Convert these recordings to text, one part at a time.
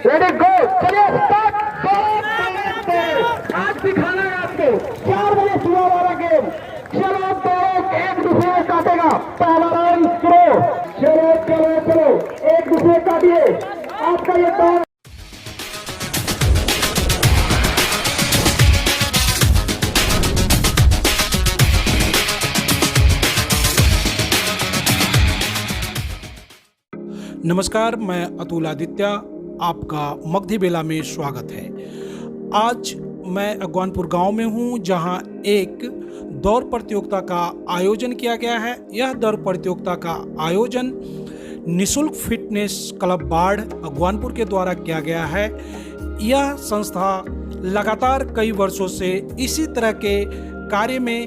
Ready गो, चलिए start. आज दिखाना है आपको 4 बजे सुबह वाला गेम। चलो दोनों एक दूसरे को काटेगा। पहला राउंड शुरू। चलो चलो चलो, एक दूसरे काटिए। आपका ये दौर नमस्कार, मैं अतुल आदित्य, आपका मगधी बेला में स्वागत है। आज मैं अगवानपुर गांव में हूं, जहां एक दौड़ प्रतियोगिता का आयोजन किया गया है। यह दौड़ प्रतियोगिता का आयोजन निःशुल्क फिटनेस क्लब बाढ़ अगवानपुर के द्वारा किया गया है। यह संस्था लगातार कई वर्षों से इसी तरह के कार्य में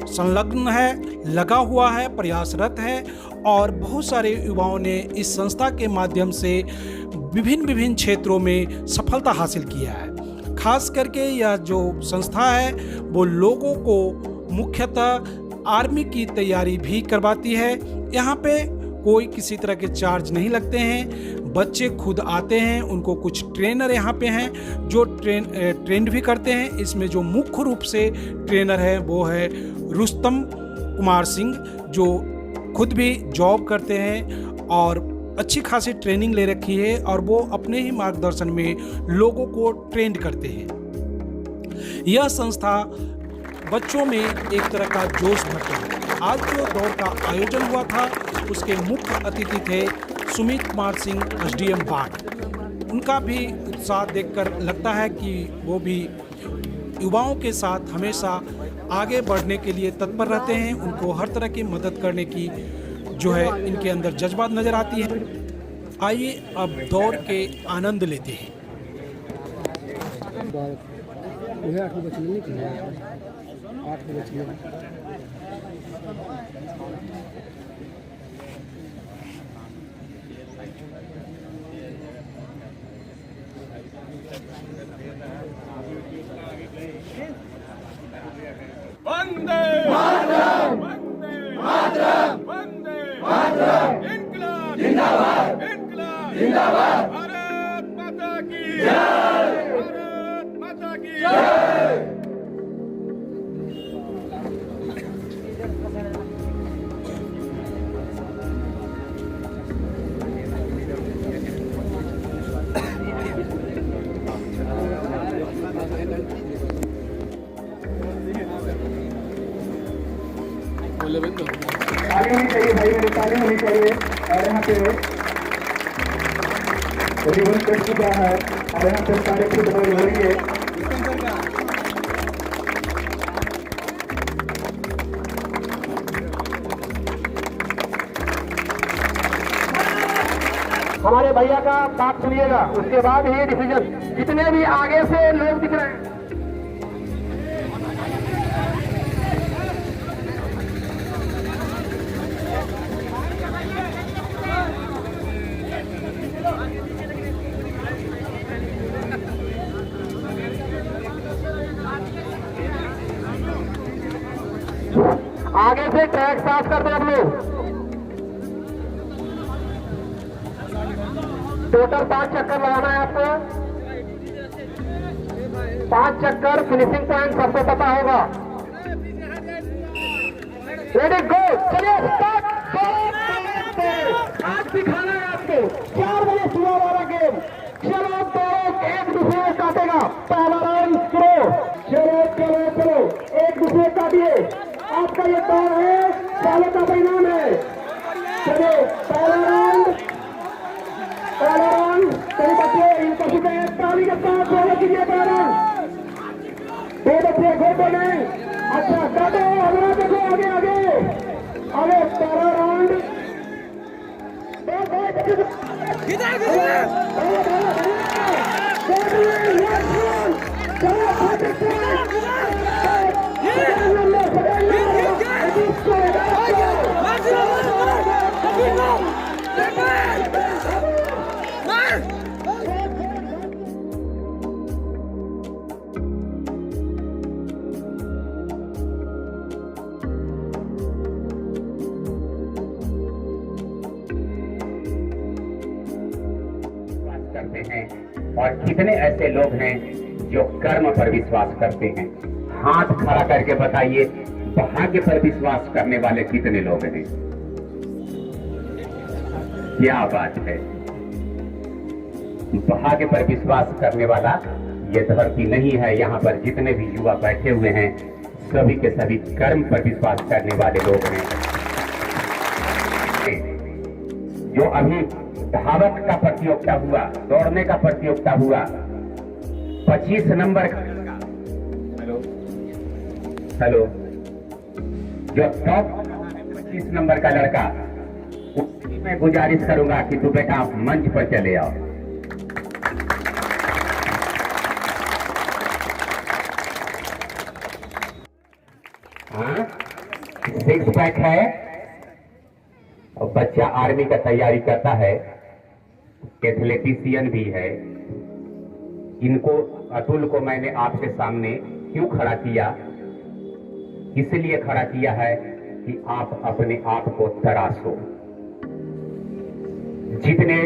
संलग्न है, लगा हुआ है, प्रयासरत है और बहुत सारे युवाओं ने इस संस्था के माध्यम से विभिन्न क्षेत्रों में सफलता हासिल किया है। खास करके यह जो संस्था है वो लोगों को मुख्यतः आर्मी की तैयारी भी करवाती है। यहाँ पे कोई किसी तरह के चार्ज नहीं लगते हैं, बच्चे खुद आते हैं। उनको कुछ ट्रेनर यहाँ पे हैं जो ट्रेंड भी करते हैं। इसमें जो मुख्य रूप से ट्रेनर है वो है रुस्तम कुमार सिंह, जो खुद भी जॉब करते हैं और अच्छी खासी ट्रेनिंग ले रखी है और वो अपने ही मार्गदर्शन में लोगों को ट्रेंड करते हैं। यह संस्था बच्चों में एक तरह का जोश भरता है। आज जो दौड़ का आयोजन हुआ था उसके मुख्य अतिथि थे सुमित कुमार सिंह, एसडीएम बाढ़। उनका भी उत्साह देखकर लगता है कि वो भी युवाओं के साथ हमेशा आगे बढ़ने के लिए तत्पर रहते हैं। उनको हर तरह की मदद करने की जो है इनके अंदर जज्बात नजर आती है। आइए अब दौड़ के आनंद लेते हैं। वंदे मातरम, वंदे मातरम, वंदे मातरम, इनकलाब जिंदाबाद, इनकलाब जिंदाबाद, भारत माता की जय, भारत माता की जय। आगे होनी चाहिए भाई, मेरी ताली होनी चाहिए। और यहाँ पे रिबन कट चुका है और यहाँ पे सारे फुटबॉल हो रही है। हमारे भैया का बात सुनिएगा, उसके बाद ये डिसीजन। जितने भी आगे से लोग दिख रहे हैं, आगे से ट्रैक साफ कर दो आप लोग। टोटल 5 चक्कर लगाना है आपको। 5 चक्कर, फिनिशिंग पॉइंट सबको पता होगा। रेडी गो, चलिए स्टार्ट। आज दिखाना है आपको 4 बजे सुबह वाला गेम। चलो दोनों एक दूसरे को काटेगा। पहला राउंड शुरू। चलो चलो चलो, एक दूसरे को काटिए। आपका ये दौर है, सालों का परिणाम है। चलो पहला राउंड सही बच्चे इनको सीधे ताली के साथ फॉलो कीजिए। पहला राउंड 2 बच्चे घोटे नहीं। अच्छा काटो, हमारा देखो आगे आगे आगे। पहला राउंड करते हैं और कितने ऐसे लोग हैं जो कर्म पर विश्वास करते हैं? हाथ खड़ा करके बताइए, भाग्य पर विश्वास करने वाले कितने लोग हैं? क्या बात है। भाग्य पर विश्वास करने वाला ये धरती नहीं है। यहाँ पर जितने भी युवा बैठे हुए हैं सभी के सभी कर्म पर विश्वास करने वाले लोग हैं। जो अभी धावक का प्रतियोगिता हुआ, दौड़ने का प्रतियोगिता हुआ, 25 नंबर का हेलो जो टॉप 25 नंबर का लड़का, उसकी मैं गुजारिश करूंगा कि तू बेटा मंच पर चले आओ। हाँ, 6 पैक है और बच्चा आर्मी का तैयारी करता है, एथलेटिशियन भी है। इनको, अतुल को मैंने आपके सामने क्यों खड़ा किया? इसलिए खड़ा किया है कि आप अपने आप को तराशो। जितने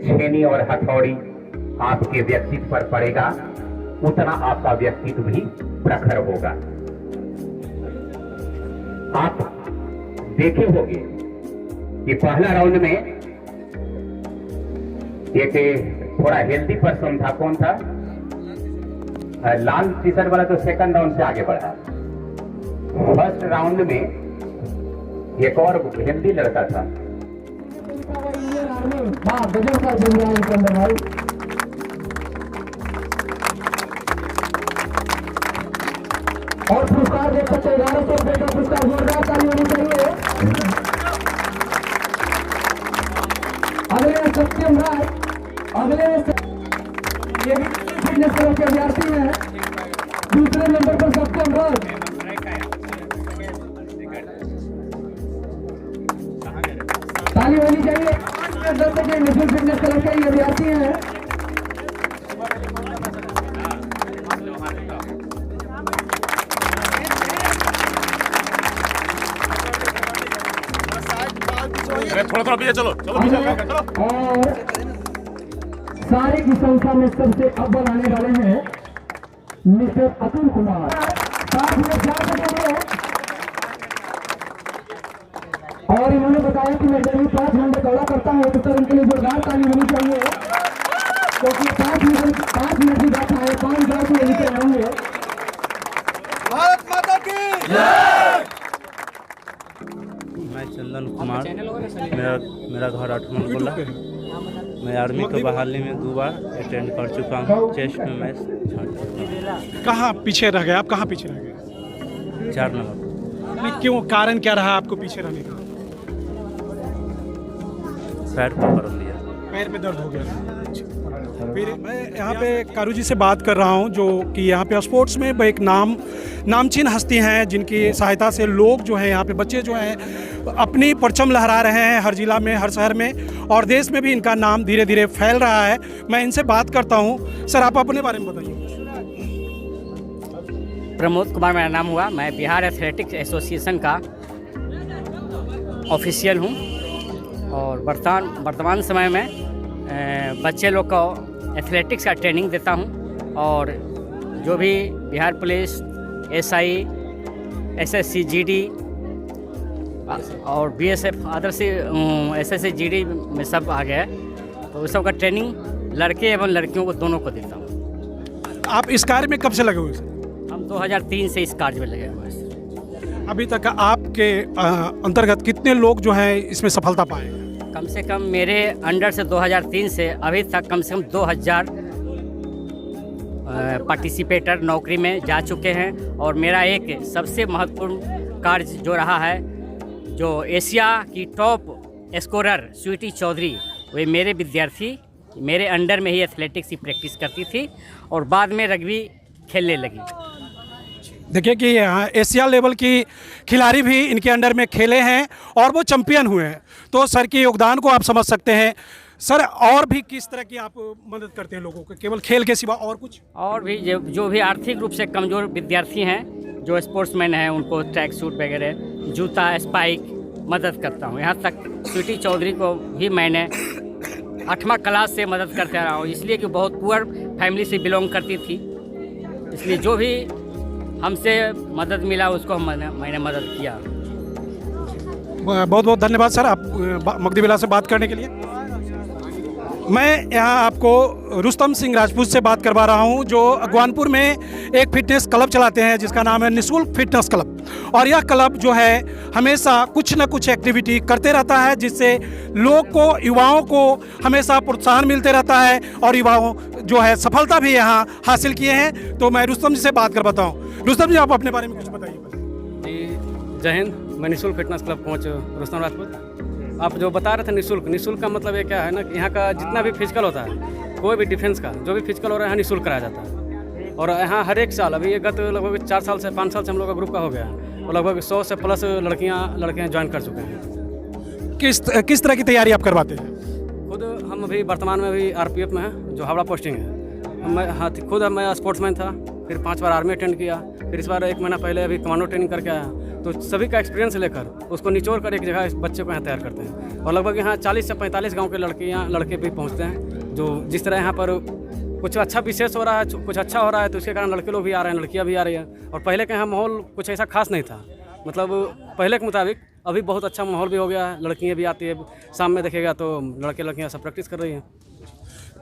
छेनी और हथौड़ी आपके व्यक्तित्व पर पड़ेगा उतना आपका व्यक्तित्व भी प्रखर होगा। आप देखे होंगे कि पहला राउंड में एक थोड़ा हेल्दी पर्सन था, कौन था? लाल टी शर्ट वाला, तो सेकंड राउंड से आगे बढ़ा। फर्स्ट राउंड में एक और हेल्दी लड़का था। और पुरस्कार देख सकते 1100 रुपए का पुरस्कार, जोरदार ताली होनी चाहिए। अगले सत्यम राय, अगले ये भी फिटनेस क्लब के विद्यार्थी हैं। दूसरे नंबर पर सत्यम राय, ताली होनी चाहिए। नेशनल फिटनेस क्लब के विद्यार्थी हैं। थोड़ा पीछे चलो, चलो। और सारे की संख्या में सबसे अव्वल आने वाले हैं मिस्टर अतुल कुमार। 5 मिनट जा सकेंगे और इन्होंने बताया कि मैं जब भी 5 घंटे दौड़ा करता हूँ तो सर उनके लिए जोरदार ताली होनी चाहिए, क्योंकि 5 मिनट की बात है। 5 बार से लेकर आएंगे। भारत माता की मैं चंदन कुमार, मेरा घर आठमन गोला। मैं आर्मी की बहाली में 2 बार अटेंड कर चुका हूँ। चेस्ट में मैं छाड़ चुका हूँ। कहाँ पीछे रह गए आप? कहाँ पीछे रह गए? 4 नंबर। नहीं, क्यों? कारण क्या रहा आपको पीछे रहने का? पैर पकड़ लिया, पैर में दर्द हो गया। फिर मैं यहाँ पे कारू जी से बात कर रहा हूँ, जो कि यहाँ पे स्पोर्ट्स में एक नामचीन हस्ती हैं, जिनकी सहायता से लोग जो है यहाँ पे बच्चे जो हैं अपनी परचम लहरा रहे हैं हर जिला में, हर शहर में, और देश में भी इनका नाम धीरे धीरे फैल रहा है। मैं इनसे बात करता हूँ। सर, आप अपने बारे में बताइए। प्रमोद कुमार मेरा नाम हुआ। मैं बिहार एथलेटिक्स एसोसिएशन का ऑफिशियल हूँ और वर्तमान समय में बच्चे लोग को एथलेटिक्स का ट्रेनिंग देता हूँ। और जो भी Bihar police, SI, SSC, GD और बीएसएफ, अदर एसएससी, जीडी में सब आ गए, तो उस सब का ट्रेनिंग लड़के एवं लड़कियों को दोनों को देता हूँ। आप इस कार्य में कब से लगे हुए हैं? हम 2003 से इस कार्य में लगे हुए हैं। अभी तक आपके अंतर्गत कितने लोग जो हैं इसमें सफलता पाए? कम से कम मेरे अंडर से 2003 से अभी तक कम से कम 2000 पार्टिसिपेटर नौकरी में जा चुके हैं। और मेरा एक सबसे महत्वपूर्ण कार्य जो रहा है, जो एशिया की टॉप स्कोरर स्वीटी चौधरी, वे मेरे विद्यार्थी, मेरे अंडर में ही एथलेटिक्स की प्रैक्टिस करती थी और बाद में रग्बी खेलने लगी। देखिए कि यहाँ एशिया लेवल की खिलाड़ी भी इनके अंडर में खेले हैं और वो चैंपियन हुए हैं, तो सर के योगदान को आप समझ सकते हैं। सर, और भी किस तरह की आप मदद करते हैं लोगों को, केवल खेल के सिवा और कुछ? और भी जो भी आर्थिक रूप से कमज़ोर विद्यार्थी हैं, जो स्पोर्ट्समैन हैं, उनको ट्रैक सूट वगैरह, जूता, स्पाइक मदद करता हूँ। यहाँ तक स्वीटी चौधरी को भी मैंने 8वां क्लास से मदद करते आ रहा हूँ, इसलिए कि बहुत पुअर फैमिली से बिलोंग करती थी, इसलिए जो भी हमसे मदद मिला उसको मैंने मदद किया। बहुत बहुत धन्यवाद सर, आप मगधी बेला से बात करने के लिए। मैं यहाँ आपको रुस्तम सिंह राजपूत से बात करवा रहा हूँ, जो अगवानपुर में एक फिटनेस क्लब चलाते हैं जिसका नाम है निःशुल्क फिटनेस क्लब। और यह क्लब जो है हमेशा कुछ न कुछ एक्टिविटी करते रहता है, जिससे लोग को, युवाओं को हमेशा प्रोत्साहन मिलते रहता है और युवाओं जो है सफलता भी यहाँ हासिल किए हैं। तो मैं रुस्तम जी से बात करवाता हूँ। रुस्तम जी, आप अपने बारे में कुछ बताइए। जी जय हिंद, मैं निःशुल्क fitness club coach Rustam Rajput. आप जो बता रहे थे निःशुल्क का मतलब ये क्या है ना कि यहाँ का जितना भी फिजिकल होता है, कोई भी डिफेंस का जो भी फिजिकल हो रहा है यहाँ निःशुल्क कराया जाता है। और यहाँ हर एक साल, अभी ये गत लगभग 4 साल से 5 साल से हम लोग का ग्रुप का हो गया है और लगभग 100 से प्लस लड़कियाँ ज्वाइन कर चुके हैं। किस तरह की तैयारी आप करवाते हैं? खुद हम अभी वर्तमान में अभी RPF में हैं, जो हावड़ा पोस्टिंग है। मैं स्पोर्ट्समैन था, फिर 5 बार आर्मी अटेंड किया, फिर इस बार 1 महीना पहले अभी कमांडो ट्रेनिंग करके आया। तो सभी का एक्सपीरियंस लेकर उसको निचोड़ कर एक जगह इस बच्चे को यहाँ तैयार करते हैं। और लगभग यहाँ 40 से 45 गांव के लड़के भी पहुँचते हैं। जो जिस तरह यहाँ पर कुछ अच्छा विशेष हो रहा है, कुछ अच्छा हो रहा है, तो उसके कारण लड़के लोग भी आ रहे हैं, लड़कियाँ भी आ रही हैं। और पहले के यहाँ माहौल कुछ ऐसा खास नहीं था, मतलब पहले के मुताबिक अभी बहुत अच्छा माहौल भी हो गया है। लड़कियाँ भी आती है, शाम में देखेगा तो लड़कियाँ सब प्रैक्टिस कर रही हैं।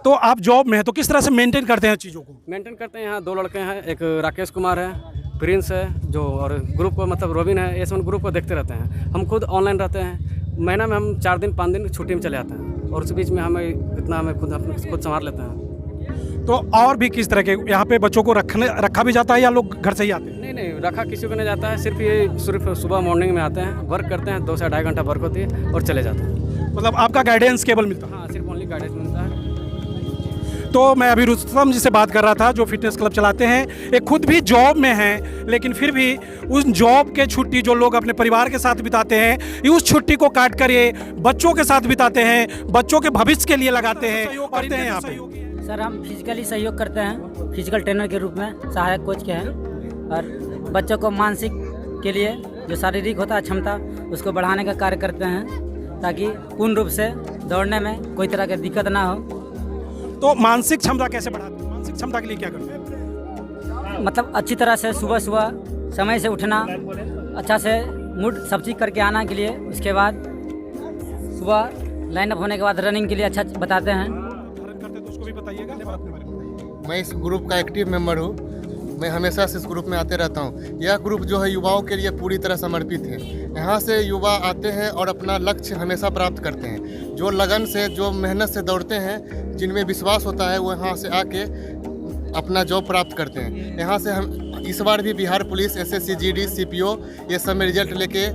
तो आप जॉब में हैं तो किस तरह से मेंटेन करते हैं चीज़ों को? मेंटेन करते हैं, यहाँ 2 लड़के हैं, एक राकेश कुमार है, प्रिंस है जो, और ग्रुप को मतलब रोबिन है, ये सब ग्रुप को देखते रहते हैं। हम खुद ऑनलाइन रहते हैं, महीना में हम 4 दिन 5 दिन छुट्टी में चले आते हैं और उस बीच में हमें खुद संभाल लेते हैं। तो और भी किस तरह के यहाँ पे बच्चों को रखा भी जाता है या लोग घर से ही आते हैं? नहीं, रखा किसी को नहीं जाता है, सिर्फ सुबह मॉर्निंग में आते हैं, वर्क करते हैं, 2 से 2.5 घंटा वर्क होती है और चले जाते हैं। मतलब आपका गाइडेंस केवल मिलता है? हाँ, सिर्फ ओनली गाइडेंस मिलता है। तो मैं अभी रुस्तम जी से बात कर रहा था, जो फिटनेस क्लब चलाते हैं। एक खुद भी जॉब में हैं, लेकिन फिर भी उस जॉब के छुट्टी जो लोग अपने परिवार के साथ बिताते हैं, ये उस छुट्टी को काट कर ये बच्चों के साथ बिताते हैं, बच्चों के भविष्य के लिए लगाते हैं, करते हैं यहाँ पे। सर, हम फिजिकली सहयोग करते हैं, फिजिकल ट्रेनर के रूप में सहायक कोच के हैं। और बच्चों को मानसिक के लिए जो शारीरिक होता है क्षमता, उसको बढ़ाने का कार्य करते हैं, ताकि पूर्ण रूप से दौड़ने में कोई तरह की दिक्कत ना हो। तो मानसिक क्षमता कैसे बढ़ाते हैं? मानसिक क्षमता के लिए क्या करते हैं? मतलब अच्छी तरह से सुबह समय से उठना, अच्छा से मूड सब चीज़ करके आना के लिए, उसके बाद सुबह लाइन अप होने के बाद रनिंग के लिए अच्छा बताते हैं। मैं इस ग्रुप का एक्टिव मेंबर हूँ। मैं हमेशा से इस ग्रुप में आते रहता हूँ। यह ग्रुप जो है युवाओं के लिए पूरी तरह समर्पित है। यहाँ से युवा आते हैं और अपना लक्ष्य हमेशा प्राप्त करते हैं। जो लगन से, जो मेहनत से दौड़ते हैं, जिनमें विश्वास होता है, वो यहाँ से आके अपना जॉब प्राप्त करते हैं। यहाँ से हम इस बार भी Bihar police, SSC, GD, CPO ये सब में रिजल्ट लेके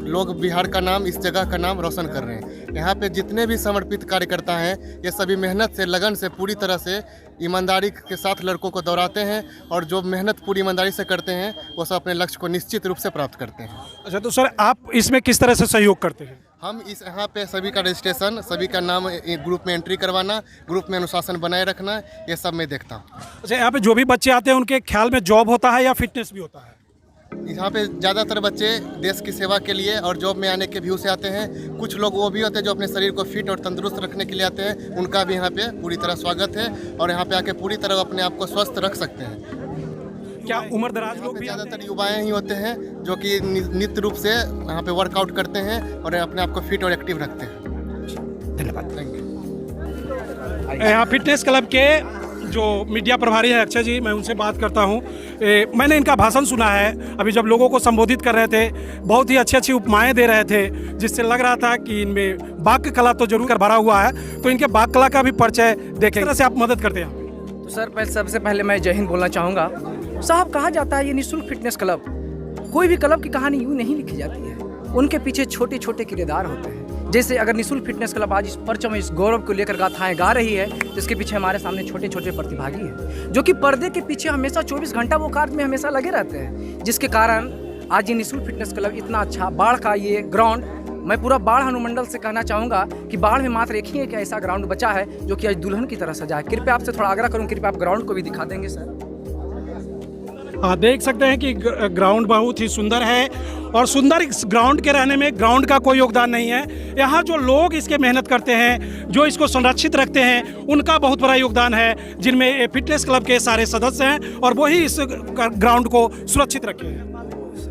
लोग बिहार का नाम, इस जगह का नाम रोशन कर रहे हैं। यहाँ पे जितने भी समर्पित कार्यकर्ता हैं, ये सभी मेहनत से, लगन से, पूरी तरह से ईमानदारी के साथ लड़कों को दौड़ाते हैं और जो मेहनत पूरी ईमानदारी से करते हैं वो सब अपने लक्ष्य को निश्चित रूप से प्राप्त करते हैं। अच्छा, तो सर आप इसमें किस तरह से सहयोग करते हैं? हम इस यहाँ पे सभी का रजिस्ट्रेशन, सभी का नाम ग्रुप में एंट्री करवाना, ग्रुप में अनुशासन बनाए रखना, ये सब मैं देखता हूँ। अच्छा, यहाँ पे जो भी बच्चे आते हैं उनके ख्याल में जॉब होता है या फिटनेस भी होता है? यहाँ पे ज़्यादातर बच्चे देश की सेवा के लिए और जॉब में आने के व्यू से आते हैं। कुछ लोग वो भी होते हैं जो अपने शरीर को फिट और तंदुरुस्त रखने के लिए आते हैं, उनका भी यहाँ पे पूरी तरह स्वागत है और यहाँ पे आके पूरी तरह अपने आप को स्वस्थ रख सकते हैं। क्या उम्र दराज लोग भी? ज़्यादातर युवाएं ही होते हैं जो कि नित्य रूप से यहाँ पे वर्कआउट करते हैं और अपने आप को फिट और एक्टिव रखते हैं। धन्यवाद। यहाँ फिटनेस क्लब के जो मीडिया प्रभारी है अक्षय जी, मैं उनसे बात करता हूँ। मैंने इनका भाषण सुना है, अभी जब लोगों को संबोधित कर रहे थे, बहुत ही अच्छी उपमाएं दे रहे थे, जिससे लग रहा था कि इनमें वाक्य कला तो जरूर कर भरा हुआ है। तो इनके वाक्य कला का भी परिचय देखें, तरह से आप मदद करते हैं। तो सर, सबसे पहले मैं जय हिंद बोलना चाहूँगा। साहब, कहा जाता है ये निःशुल्क फिटनेस क्लब, कोई भी क्लब की कहानी यूँ नहीं लिखी जाती है, उनके पीछे छोटे छोटे किरदार होते हैं। जैसे अगर निःशुल्क फिटनेस क्लब आज इस परचम, इस गौरव को लेकर गाथाएं गा रही है, तो इसके पीछे हमारे सामने छोटे छोटे प्रतिभागी हैं, जो कि पर्दे के पीछे हमेशा 24 घंटा वो कार्य में हमेशा लगे रहते हैं, जिसके कारण आज ये निःशुल्क फिटनेस क्लब इतना अच्छा, बाढ़ का ये ग्राउंड, मैं पूरा बाढ़ अनुमंडल से कहना चाहूँगा कि बाढ़ में मात्र एक ही एक ऐसा ग्राउंड बचा है जो कि आज दुल्हन की तरह सजा है। कृपया आपसे थोड़ा आग्रह करूँ, कृपया आप ग्राउंड को भी दिखा देंगे सर। देख सकते हैं कि ग्राउंड बहुत ही सुंदर है और सुंदर इस ग्राउंड के रहने में ग्राउंड का कोई योगदान नहीं है। यहाँ जो लोग इसके मेहनत करते हैं, जो इसको संरक्षित रखते हैं, उनका बहुत बड़ा योगदान है, जिनमें फिटनेस क्लब के सारे सदस्य हैं और वही इस ग्राउंड को सुरक्षित रखे हैं।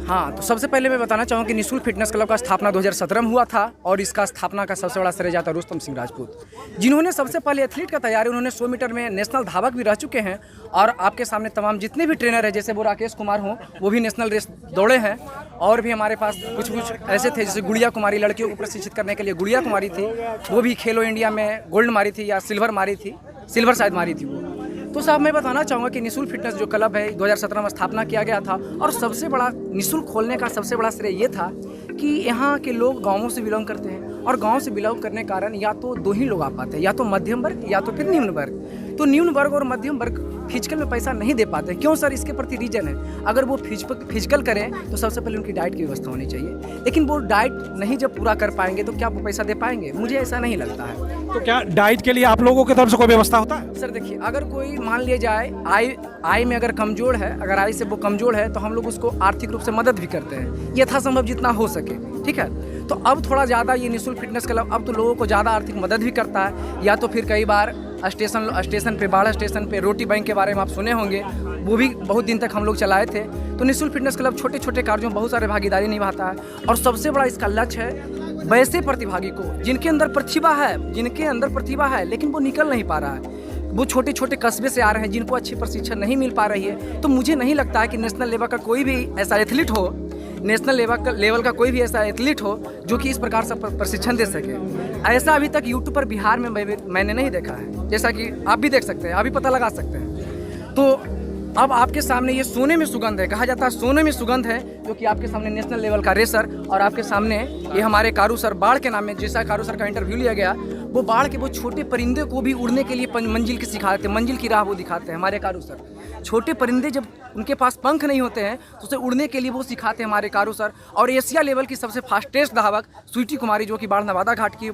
हाँ, तो सबसे पहले मैं बताना चाहूँ कि निःशुल्क फिटनेस क्लब का स्थापना 2017 में हुआ था और इसका स्थापना का सबसे बड़ा श्रेय जाता है रुस्तम सिंह राजपूत, जिन्होंने सबसे पहले एथलीट का तैयारी उन्होंने 100 मीटर में नेशनल धावक भी रह चुके हैं। और आपके सामने तमाम जितने भी ट्रेनर हैं, जैसे वो राकेश कुमार हों, वो भी नेशनल रेस दौड़े हैं। और भी हमारे पास कुछ ऐसे थे, जैसे गुड़िया कुमारी, लड़कियों को प्रशिक्षित करने के लिए गुड़िया कुमारी थी, वो भी खेलो इंडिया में गोल्ड मारी थी या सिल्वर मारी थी, सिल्वर शायद मारी थी वो। तो साहब मैं बताना चाहूँगा कि निःशुल्क फिटनेस जो क्लब है 2017 में स्थापना किया गया था और सबसे बड़ा निःशुल्क खोलने का सबसे बड़ा श्रेय ये था कि यहाँ के लोग गाँवों से बिलोंग करते हैं और गांव से बिलोंग करने के कारण या तो दो ही लोग आ पाते हैं, या तो मध्यम वर्ग या तो फिर निम्न वर्ग। तो निम्न वर्ग और मध्यम वर्ग फिजिकल में पैसा नहीं दे पाते। क्यों सर? इसके प्रति रीजन है, अगर वो फिजिकल करें तो सबसे पहले उनकी डाइट की व्यवस्था होनी चाहिए, लेकिन वो डाइट नहीं जब पूरा कर पाएंगे तो क्या वो पैसा दे पाएंगे? मुझे ऐसा नहीं लगता है। तो क्या डाइट के लिए आप लोगों की तरफ से कोई व्यवस्था होता है? सर देखिए, अगर कोई मान लिया जाए आय में अगर कमजोर है, अगर आय से वो कमजोर है तो हम लोग उसको आर्थिक रूप से मदद भी करते हैं यथासंभव जितना हो सके, ठीक है। तो अब थोड़ा ज़्यादा ये निःशुल्क फिटनेस क्लब अब तो लोगों को ज़्यादा आर्थिक मदद भी करता है, या तो फिर कई बार स्टेशन पे बाड़ा स्टेशन पे रोटी बैंक के बारे में आप सुने होंगे, वो भी बहुत दिन तक हम लोग चलाए थे। तो निःशुल्क फिटनेस क्लब छोटे छोटे कार्यों में बहुत सारे भागीदारी निभाता है और सबसे बड़ा इसका लक्ष्य है वैसे प्रतिभागी को जिनके अंदर प्रतिभा है लेकिन वो निकल नहीं पा रहा है, वो छोटे छोटे कस्बे से आ रहे हैं जिनको अच्छी प्रशिक्षण नहीं मिल पा रही है। तो मुझे नहीं लगता है कि नेशनल लेवल का कोई भी ऐसा एथलीट हो, नेशनल लेवल का कोई भी ऐसा एथलीट हो जो कि इस प्रकार से प्रशिक्षण दे सके। ऐसा अभी तक यूट्यूब पर बिहार में मैंने नहीं देखा है, जैसा कि आप भी देख सकते हैं, आप भी पता लगा सकते हैं। तो अब आपके सामने ये सोने में सुगंध है, कहा जाता है सोने में सुगंध है, जो कि आपके सामने नेशनल लेवल का रेसर और आपके सामने ये हमारे कारू सर, बाढ़ के नाम में जैसा कारू सर का इंटरव्यू लिया गया, वो बाढ़ के वो छोटे परिंदे को भी उड़ने के लिए मंजिल की सिखाते हैं, मंजिल की राह वो दिखाते हैं हमारे कारू सर। छोटे परिंदे जब उनके पास पंख नहीं होते हैं तो उसे उड़ने के लिए वो सिखाते हैं हमारे कारू सर। और एशिया लेवल की सबसे फास्टेस्ट धावक स्वीटी कुमारी, जो कि बाढ़ नवादा घाट की,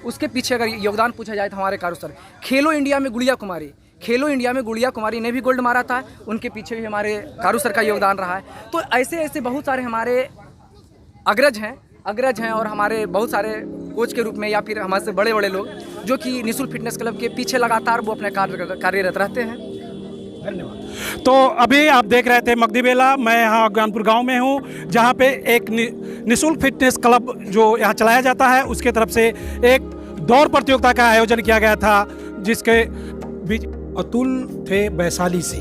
उसके पीछे अगर योगदान पूछा जाए तो हमारे कारू सर। खेलो इंडिया में गुड़िया कुमारी ने भी गोल्ड मारा था, उनके पीछे भी हमारे कारू सर का योगदान रहा है। तो ऐसे बहुत सारे हमारे अग्रज हैं और हमारे बहुत सारे कोच के रूप में या फिर हमारे से बड़े लोग जो कि निःशुल्क फिटनेस क्लब के पीछे लगातार वो अपने कार्यरत रहते हैं। धन्यवाद। तो अभी आप देख रहे थे मगधी बेला, मैं यहाँ अज्ञानपुर गांव में हूँ, जहाँ पे एक निःशुल्क फिटनेस क्लब जो यहाँ चलाया जाता है उसके तरफ से एक दौड़ प्रतियोगिता का आयोजन किया गया था, जिसके बीच अतुल थे वैशाली से।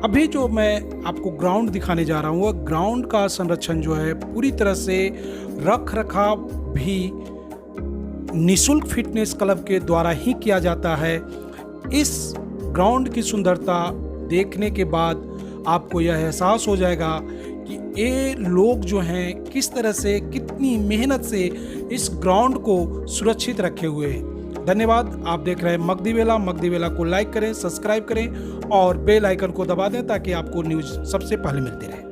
अभी जो मैं आपको ग्राउंड दिखाने जा रहा हूँ, वह ग्राउंड का संरक्षण जो है पूरी तरह से रख रखाव भी निःशुल्क फिटनेस क्लब के द्वारा ही किया जाता है। इस ग्राउंड की सुंदरता देखने के बाद आपको यह एहसास हो जाएगा कि ये लोग जो हैं किस तरह से, कितनी मेहनत से इस ग्राउंड को सुरक्षित रखे हुए हैं। धन्यवाद। आप देख रहे हैं मगधी बेला को लाइक करें, सब्सक्राइब करें और बेल आइकन को दबा दें ताकि आपको न्यूज़ सबसे पहले मिलती रहे।